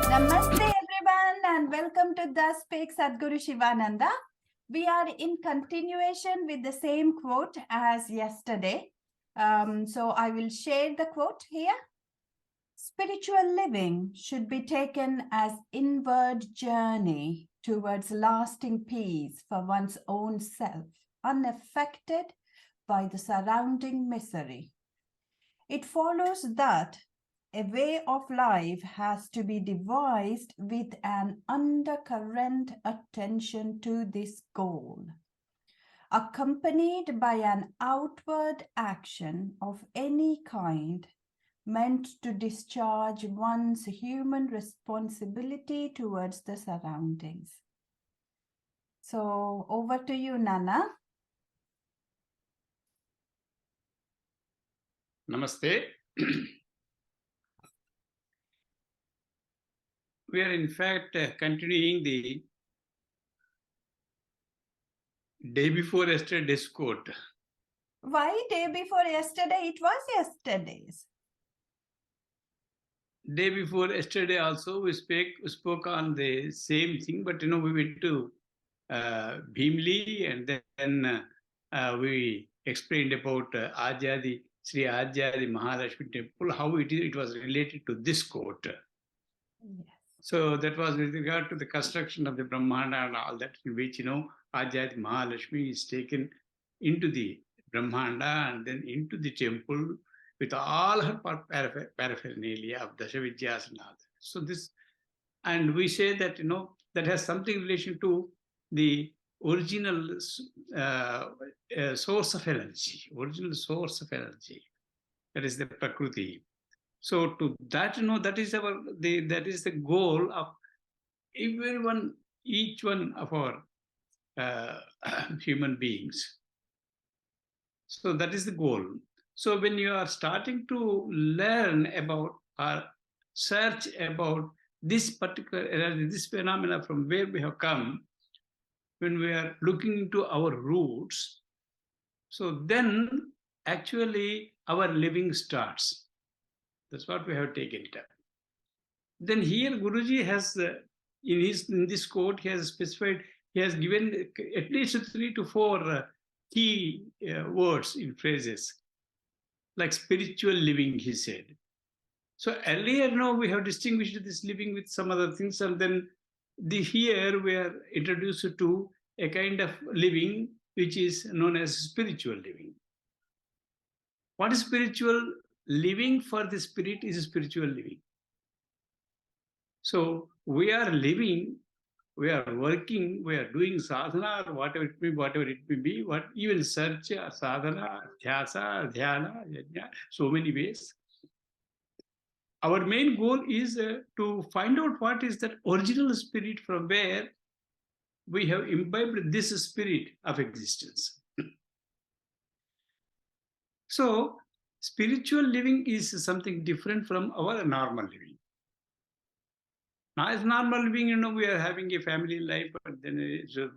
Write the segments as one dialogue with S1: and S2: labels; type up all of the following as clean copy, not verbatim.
S1: Namaste everyone and welcome to the Spake Satguru Sivananda. We are in continuation with the same quote as yesterday. So I will share the quote here. Spiritual living should be taken as inward journey towards lasting peace for one's own self, unaffected by the surrounding misery. It follows that a way of life has to be devised with an undercurrent attention to this goal, accompanied by an outward action of any kind meant to discharge one's human responsibility towards the surroundings. So over to you, Nana.
S2: Namaste. We are in fact continuing the day before yesterday's quote.
S1: Why day before yesterday? It was yesterday's.
S2: Day before yesterday also we spoke on the same thing, but we went to Bhimli and then we explained about Ajyadi, Sri Ajyadi Mahalakshmi temple, how it was related to this quote.
S1: Yes.
S2: So that was with regard to the construction of the Brahmanda and all that, in which, Ajyati Mahalakshmi is taken into the Brahmanda and then into the temple with all her paraphernalia of Dashavidyas and all that. So this, and we say that, that has something in relation to the original source of energy, that is the Prakriti. So to that, that is the goal of everyone, each one of our human beings. So that is the goal. So when you are starting to learn about or search about this particular energy, this phenomena from where we have come, when we are looking into our roots, so then actually our living starts. That's what we have taken it up. Then here Guruji has, in this quote, he has specified, he has given at least 3 to 4 key words in phrases, like spiritual living, he said. So earlier, we have distinguished this living with some other things, and then here we are introduced to a kind of living which is known as spiritual living. What is spiritual living? For the spirit is spiritual living. So we are living, we are working, we are doing sadhana, or whatever it may be, even search, sadhana, dhyasa, dhyana, yajna, so many ways. Our main goal is to find out what is that original spirit from where we have imbibed this spirit of existence. So spiritual living is something different from our normal living. Now, as normal living, we are having a family life, but then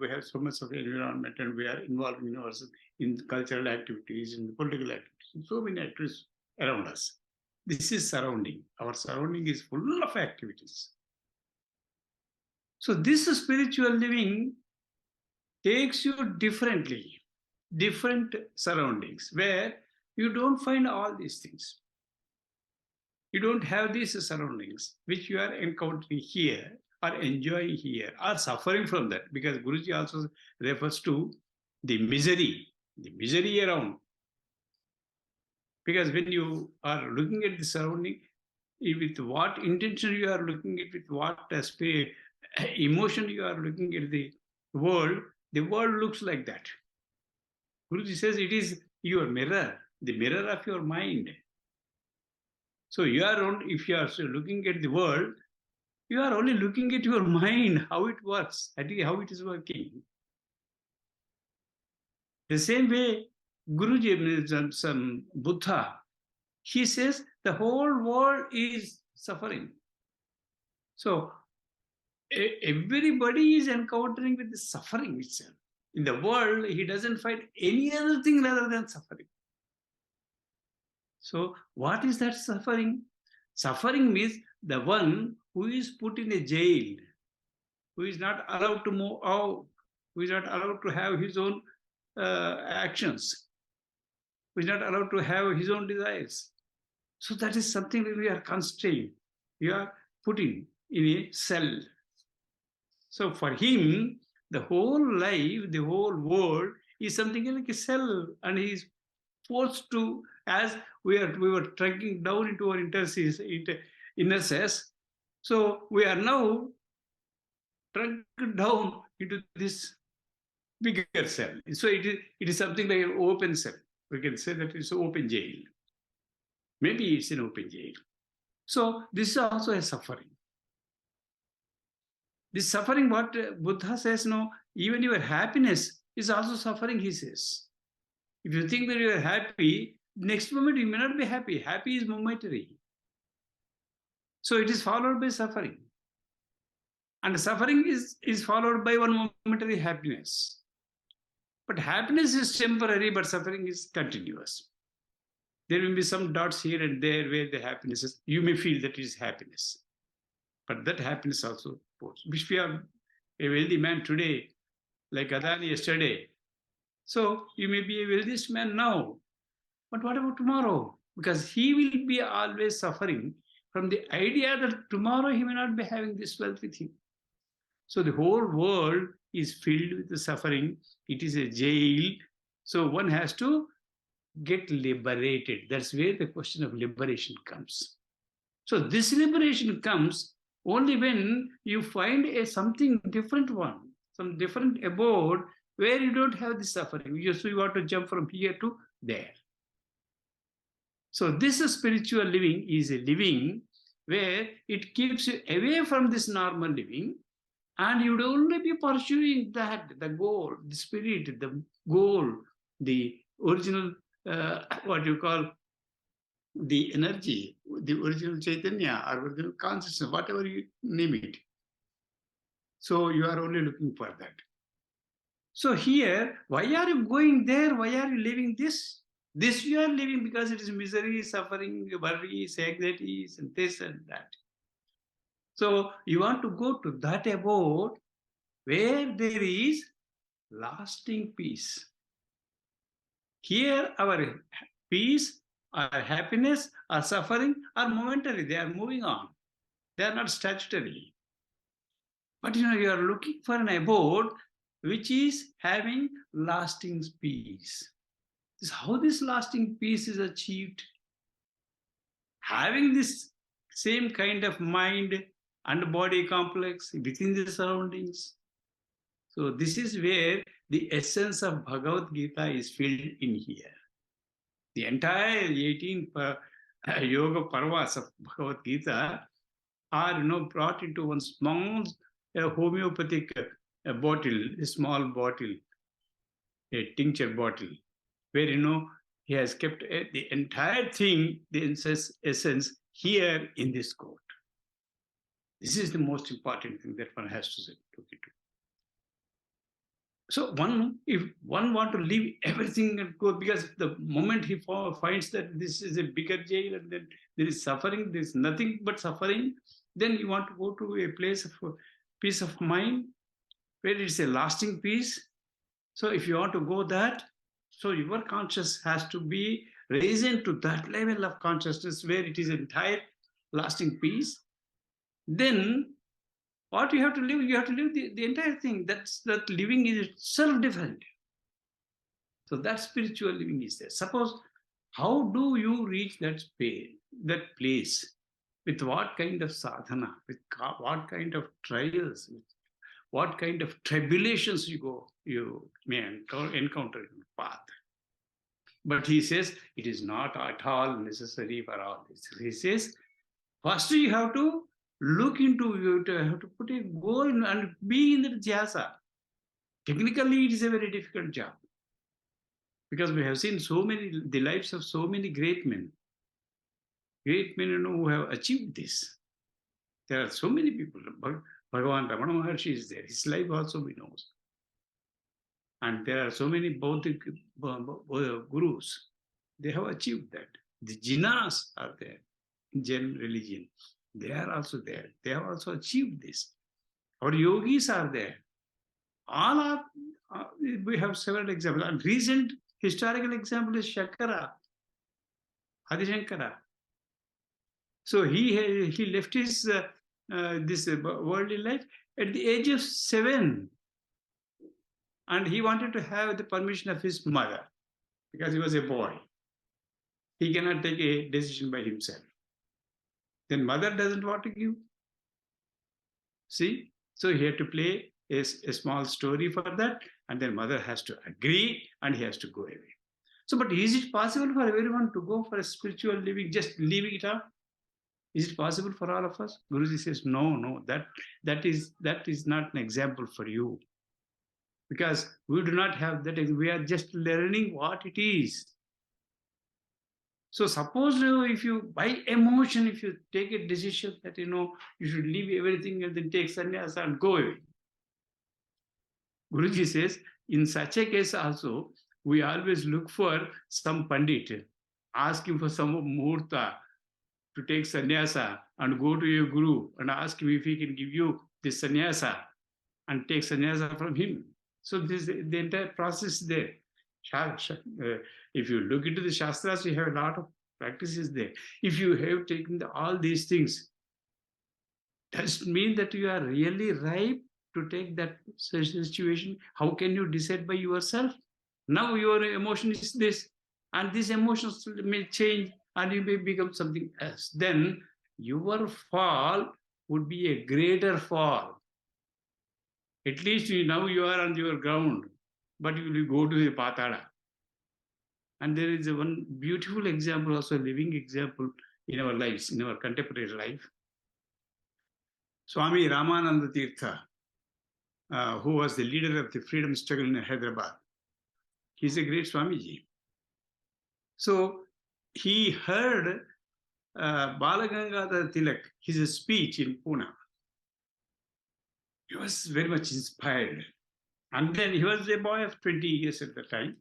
S2: we have so much of environment, and we are involving ourselves in cultural activities, in political activities, so many activities around us. This is surrounding. Our surrounding is full of activities. So this spiritual living takes you differently, different surroundings, where you don't find all these things. You don't have these surroundings which you are encountering here, or enjoying here, or suffering from that, because Guruji also refers to the misery around. Because when you are looking at the surrounding, with what intention you are looking at, with what emotion you are looking at the world looks like that. Guruji says it is your mirror, the mirror of your mind. So if you are looking at the world, you are only looking at your mind, how it works, how it is working. The same way, Guruji, some Buddha, he says the whole world is suffering. So everybody is encountering with the suffering itself. In the world, he doesn't find any other thing rather than suffering. So what is that suffering? Suffering means the one who is put in a jail, who is not allowed to move out, who is not allowed to have his own actions, who is not allowed to have his own desires. So that is something that we are constrained. We are put in a cell. So for him, the whole life, the whole world is something like a cell, and he is forced to, as we were tracking down into our inner cells. So we are now tracked down into this bigger cell. So it is something like an open cell. We can say that it's an open jail. Maybe it's an open jail. So this is also a suffering. This suffering, what Buddha says, no, even your happiness is also suffering, he says. If you think that you are happy, next moment you may not be happy. Happy is momentary. So it is followed by suffering. And suffering is followed by one momentary happiness. But happiness is temporary, but suffering is continuous. There will be some dots here and there where the happiness is. You may feel that it is happiness. But that happiness also goes. If you are a wealthy man today, like Adani yesterday, so you may be a wealthiest man now. But what about tomorrow? Because he will be always suffering from the idea that tomorrow he may not be having this wealth with him. So the whole world is filled with the suffering. It is a jail. So one has to get liberated. That's where the question of liberation comes. So this liberation comes only when you find something different one, some different abode where you don't have the suffering. You want to jump from here to there. So this spiritual living is a living where it keeps you away from this normal living, and you would only be pursuing that, the goal, the spirit, the goal, the original, what you call, the energy, the original Chaitanya or original consciousness, whatever you name it. So you are only looking for that. So here, why are you going there? Why are you living this? This you are living because it is misery, suffering, worries, anxieties, and this and that. So you want to go to that abode where there is lasting peace. Here our peace, our happiness, our suffering are momentary. They are moving on. They are not statutory. But you are looking for an abode which is having lasting peace. This is how this lasting peace is achieved. Having this same kind of mind and body complex within the surroundings. So this is where the essence of Bhagavad Gita is filled in here. The entire 18 yoga parvas of Bhagavad Gita are brought into one small homeopathic bottle, a small bottle, a tincture bottle, where he has kept the entire thing, the essence here in this quote. This is the most important thing that one has to look into. So if one want to leave everything and go, because the moment he finds that this is a bigger jail and then there is suffering, there is nothing but suffering, then you want to go to a place of peace of mind, where it's a lasting peace. So if you want to go that, so your consciousness has to be raised to that level of consciousness where it is entire lasting peace. Then what you have to live the entire thing. That living is itself different. So that spiritual living is there. Suppose, how do you reach that place? With what kind of sadhana? With what kind of trials? With what kind of tribulations you may encounter in the path. But he says it is not at all necessary for all this. He says, first you have to look into, you have to put a goal and be in the jhasa. Technically, it is a very difficult job, because we have seen the lives of so many great men who have achieved this. There are so many people. Bhagavan Ramana Maharshi is there. His life also we know. And there are so many Bauddhic gurus. They have achieved that. The jinas are there in Jain religion. They are also there. They have also achieved this. Our yogis are there. All are, we have several examples. A recent historical example is Shankara, Adi Shankara. So he left his this worldly life at the age of 7, and he wanted to have the permission of his mother because he was a boy. He cannot take a decision by himself. Then mother doesn't want to give. See, so he had to play a small story for that, and then mother has to agree, and he has to go away. So, but is it possible for everyone to go for a spiritual living, just leaving it up? Is it possible for all of us? Guruji says, no, that is not an example for you. Because we do not have that, we are just learning what it is. So suppose if you, by emotion, if you take a decision that, you should leave everything and then take sannyasa and go away. Guruji says, in such a case also, we always look for some pandit, ask him for some muhurta to take sannyasa and go to your guru and ask him if he can give you this sannyasa and take sannyasa from him. So this, the entire process there. If you look into the Shastras, you have a lot of practices there. If you have taken all these things, does it mean that you are really ripe to take that situation? How can you decide by yourself? Now your emotion is this, and these emotions may change and you may become something else. Then your fall would be a greater fall. At least now you are on your ground, but you will go to the patala. And there is one beautiful example, also a living example in our lives, in our contemporary life. Swami Ramananda Tirtha, who was the leader of the freedom struggle in Hyderabad. He's a great Swamiji. So he heard Balagangadhar Tilak, his speech in Pune. He was very much inspired. And then he was a boy of 20 years at the time.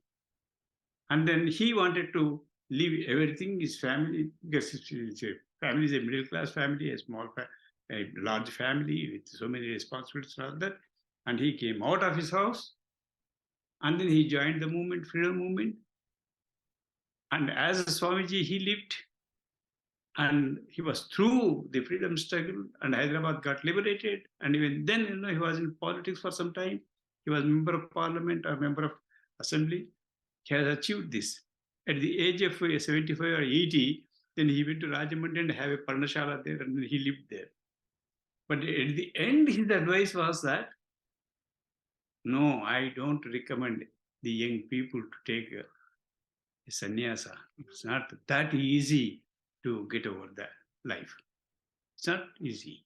S2: And then he wanted to leave everything, his family, because his family is a middle class family, a large family with so many responsibilities and all that. And he came out of his house, and then he joined the movement, freedom movement. And as a Swamiji, he lived, and he was through the freedom struggle, and Hyderabad got liberated. And even then, he was in politics for some time. He was a member of parliament or member of assembly. He has achieved this. At the age of 75 or 80, then he went to Rajahmundry and have a Parnashala there, and he lived there. But at the end, his advice was that, no, I don't recommend the young people to take a sannyasa. It's not that easy to get over that life. It's not easy.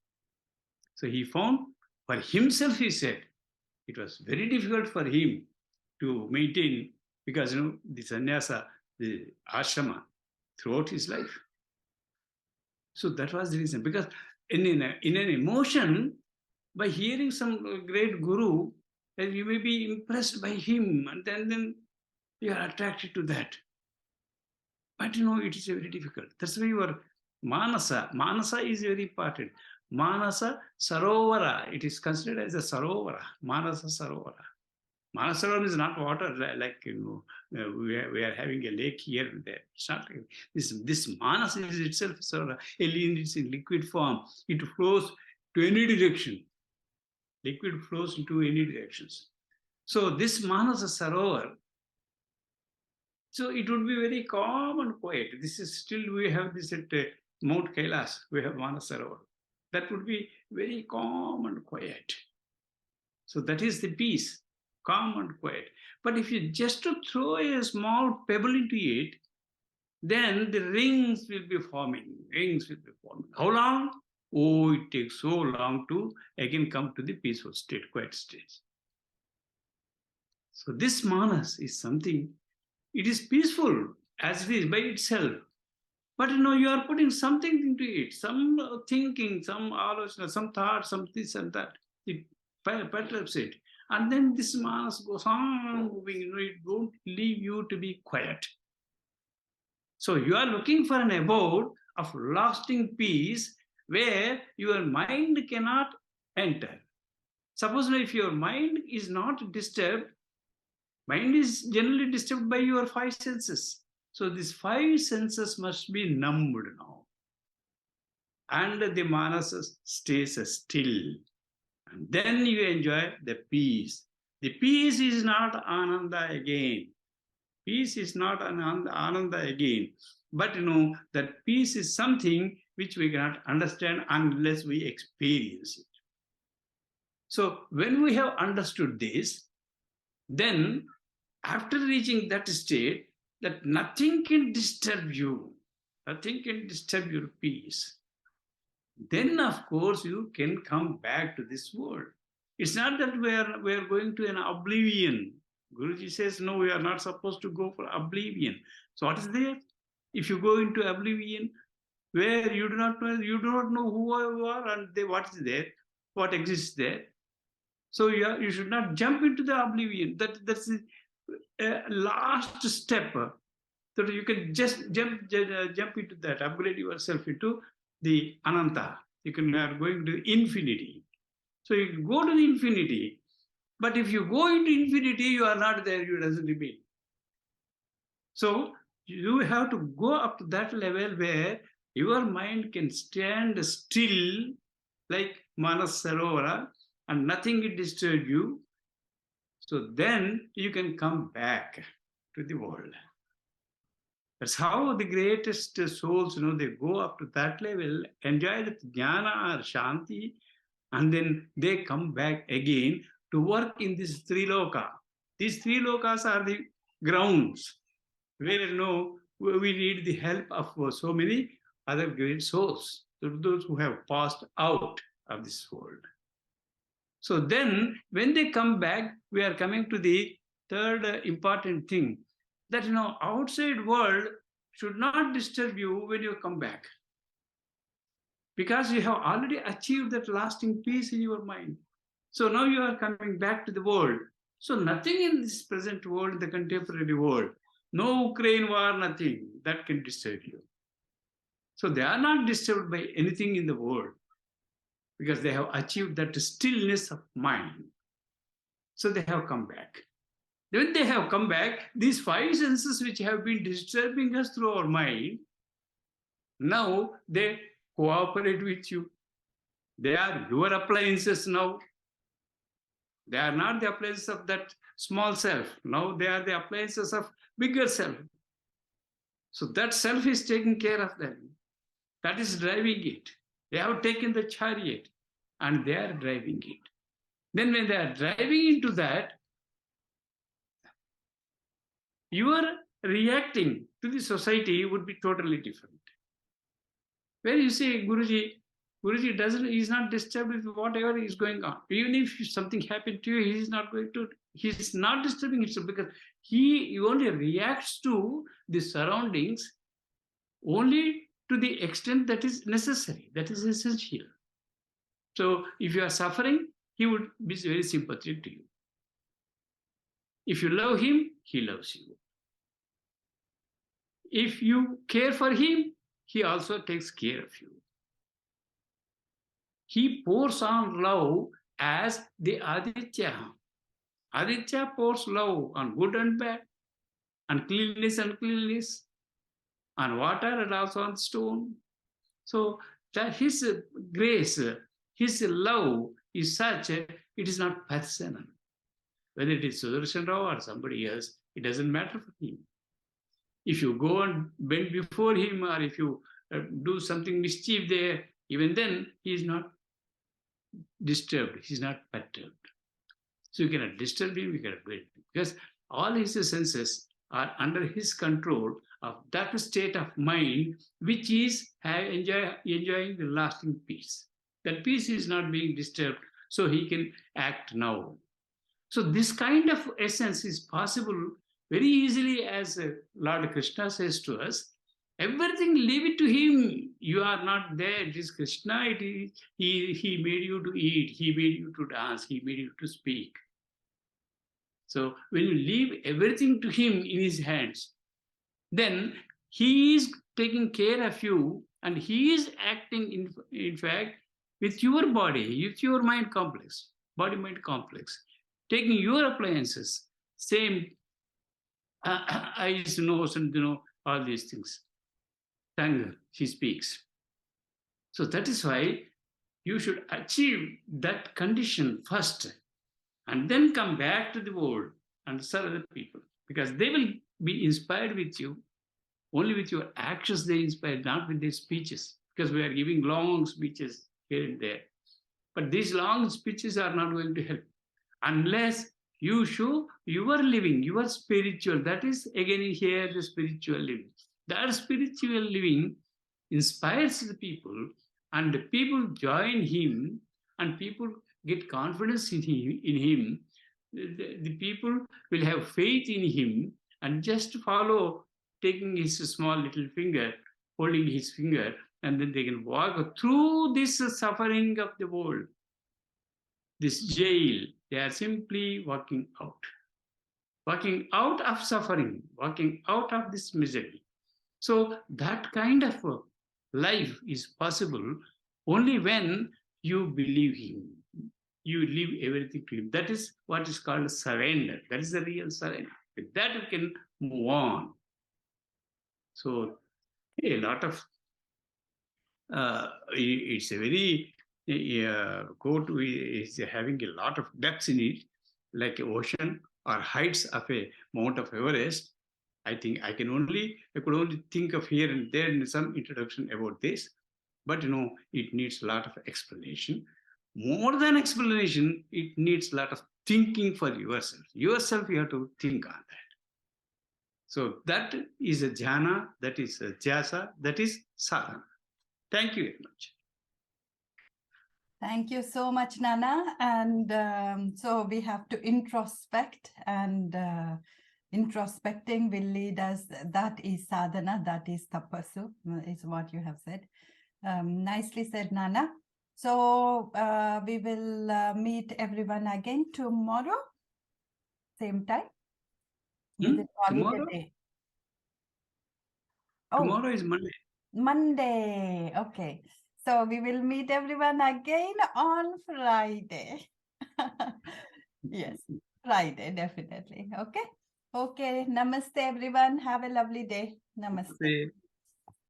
S2: So he found for himself, he said, it was very difficult for him to maintain, because the sannyasa, the ashrama, throughout his life. So that was the reason. Because in an emotion, by hearing some great guru, you may be impressed by him, and then you are attracted to that. But it is very difficult. That's why your manasa is very important. Manasa sarovara, it is considered as a sarovara, manasa sarovara. Manasarovar is not water, like we are having a lake here and there. It's not like this manas is itself sarovara. It's in liquid form. It flows to any direction. Liquid flows into any directions. So this manasa sarovar, so it would be very calm and quiet. This is still, we have this at Mount Kailas, we have manasa sarovar. That would be very calm and quiet. So that is the peace, calm and quiet. But if you just to throw a small pebble into it, then the rings will be forming. Rings will be forming. How long? Oh, it takes so long to again come to the peaceful state, quiet state. So this manas is something, it is peaceful as it is by itself. But you are putting something into it, some thinking, some alochana, some thought, some this and that. It perturbs it. And then this manas goes on moving, it won't leave you to be quiet. So you are looking for an abode of lasting peace, where your mind cannot enter. Suppose if your mind is not disturbed, mind is generally disturbed by your five senses. So these five senses must be numbed now. And the manasa stays still. And then you enjoy the peace. The peace is not ananda again. Peace is not an ananda again. But that peace is something which we cannot understand unless we experience it. So when we have understood this, then after reaching that state, that nothing can disturb you, nothing can disturb your peace, then of course you can come back to this world. It's not that we are going to an oblivion. Guruji says, no, we are not supposed to go for oblivion. So what is there? If you go into oblivion, where you do not know who you are and what is there, what exists there. So you should not jump into the oblivion. That's the last step. That you can just jump into that, upgrade yourself into the ananta. You are going to infinity. So you can go to the infinity. But if you go into infinity, you are not there, you doesn't remain. So you have to go up to that level where your mind can stand still like Manas Sarovara and nothing will disturb you. So then you can come back to the world. That's how the greatest souls, they go up to that level, enjoy the jnana or shanti, and then they come back again to work in this three loka. These three lokas are the grounds where we need the help of so many other great souls, those who have passed out of this world. So then when they come back, we are coming to the third important thing, that outside world should not disturb you when you come back, because you have already achieved that lasting peace in your mind. So now you are coming back to the world. So nothing in this present world, the contemporary world, no Ukraine war, nothing that can disturb you. So they are not disturbed by anything in the world because they have achieved that stillness of mind. So they have come back. When they have come back, these five senses which have been disturbing us through our mind, now they cooperate with you. They are your appliances now. They are not the appliances of that small self. Now they are the appliances of bigger self. So that self is taking care of them. That is driving it. They have taken the chariot and they are driving it. Then when they are driving into that, your reacting to the society would be totally different. Where you say, Guruji he's not disturbed with whatever is going on. Even if something happened to you, he's not disturbing himself, because he only reacts to the surroundings only to the extent that is necessary, that is essential. So if you are suffering, he would be very sympathetic to you. If you love him, he loves you. If you care for him, he also takes care of you. He pours on love as the Aditya. Aditya pours love on good and bad, on cleanness and uncleanness, on water and also on stone. So that his grace, his love is such, it is not personal. Whether it is Sudarshan Rao or somebody else, it doesn't matter for him. If you go and bend before him, or if you do something mischief there, even then he is not disturbed, he is not perturbed. So you cannot disturb him, you cannot do it, because all his senses are under his control of that state of mind which is enjoying the lasting peace. That peace is not being disturbed, so he can act now. So this kind of essence is possible very easily, as Lord Krishna says to us, everything leave it to him. You are not there. It is Krishna. He made you to eat. He made you to dance. He made you to speak. So when you leave everything to him in his hands, then he is taking care of you And he is acting, in fact, with your body, with your mind complex, body-mind complex, taking your appliances, same eyes, nose, and all these things. Tongue, he speaks. So that is why you should achieve that condition first, and then come back to the world and serve other people, because they will be inspired with you. Only with your actions they inspire, not with their speeches, because we are giving long speeches here and there. But these long speeches are not going to help unless you show your living, your spiritual. That is again here the spiritual living. That spiritual living inspires the people, and the people join him, and people get confidence in him. The people will have faith in him and just follow, taking his small little finger, holding his finger, and then they can walk through this suffering of the world, this jail. They are simply walking out of suffering, walking out of this misery. So that kind of life is possible only when you believe him. You leave everything to him. That is what is called surrender. That is the real surrender. With that, you can move on. So a lot of it's a very quote is having a lot of depths in it, like an ocean or heights of a Mount of Everest. I think I could only think of here and there in some introduction about this, but it needs a lot of explanation. More than explanation, it needs a lot of thinking for yourself. Yourself, you have to think on that. So that is a jhana, that is a jasa, that is sadhana. Thank you very much.
S1: Thank you so much, Nana. And so we have to introspect, and introspecting will lead us. That is sadhana, that is tapasu, is what you have said. Nicely said, Nana. So we will meet everyone again tomorrow, same time. Is it
S2: Tomorrow?
S1: day?
S2: Tomorrow is Monday.
S1: Monday. Okay. So we will meet everyone again on Friday. Yes, Friday, definitely. Okay. Okay. Namaste, everyone. Have a lovely day. Namaste.